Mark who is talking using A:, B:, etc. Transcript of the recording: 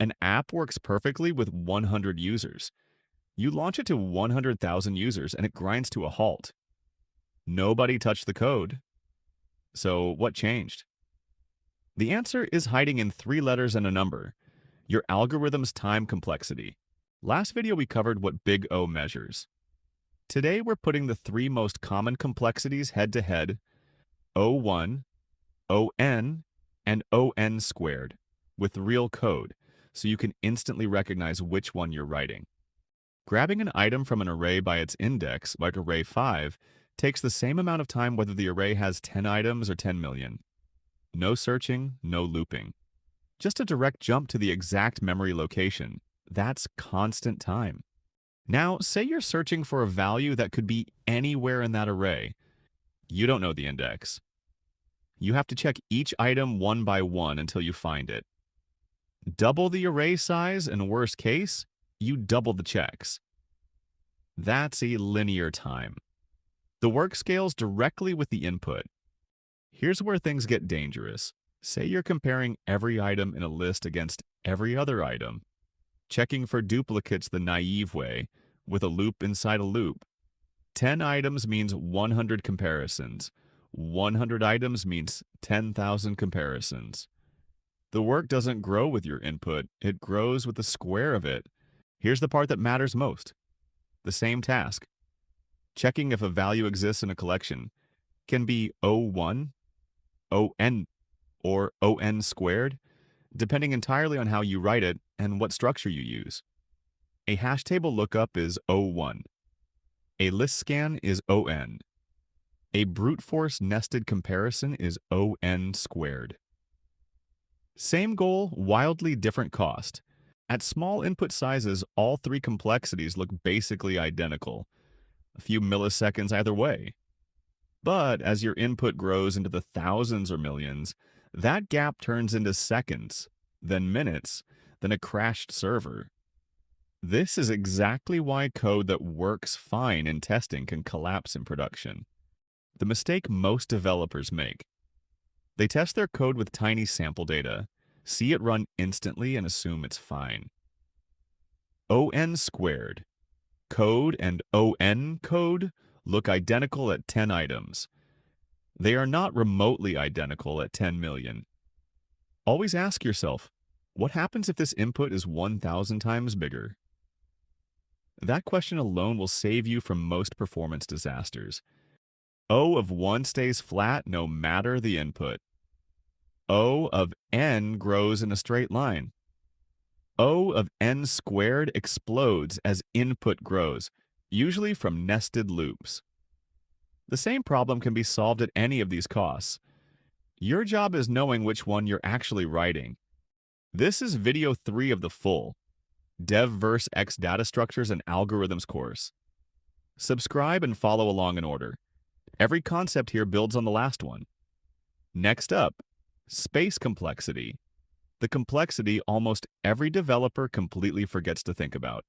A: An app works perfectly with 100 users. You launch it to 100,000 users and it grinds to a halt. Nobody touched the code. So what changed? The answer is hiding in 3 letters and a number: your algorithm's time complexity. Last video we covered what big O measures. Today we're putting the 3 most common complexities head to head: O1, ON, and ON squared, with real code, so you can instantly recognize which one you're writing. Grabbing an item from an array by its index, like array 5, takes the same amount of time whether the array has 10 items or 10 million. No searching, no looping. Just a direct jump to the exact memory location. That's constant time. Now, say you're searching for a value that could be anywhere in that array. You don't know the index. You have to check each item one by one until you find it. Double the array size, and worst case, you double the checks. That's a linear time. The work scales directly with the input. Here's where things get dangerous. Say you're comparing every item in a list against every other item, checking for duplicates the naive way, with a loop inside a loop. 10 items means 100 comparisons. 100 items means 10,000 comparisons. The work doesn't grow with your input, it grows with the square of it. Here's the part that matters most. The same task, checking if a value exists in a collection, can be O1, ON, or ON squared, depending entirely on how you write it and what structure you use. A hash table lookup is O1. A list scan is ON. A brute force nested comparison is ON squared. Same goal, wildly different cost. At small input sizes, all 3 complexities look basically identical, a few milliseconds either way. But as your input grows into the thousands or millions, that gap turns into seconds, then minutes, then a crashed server. This is exactly why code that works fine in testing can collapse in production. The mistake most developers make: they test their code with tiny sample data, see it run instantly, and assume it's fine. ON squared. Code and ON code look identical at 10 items. They are not remotely identical at 10 million. Always ask yourself, what happens if this input is 1,000 times bigger? That question alone will save you from most performance disasters. O of 1 stays flat no matter the input. O of n grows in a straight line. O of n squared explodes as input grows, usually from nested loops. The same problem can be solved at any of these costs. Your job is knowing which one you're actually writing. This is video 3 of the full DevVerseX Data Structures and Algorithms course. Subscribe and follow along in order. Every concept here builds on the last one. Next up, space complexity. The complexity almost every developer completely forgets to think about.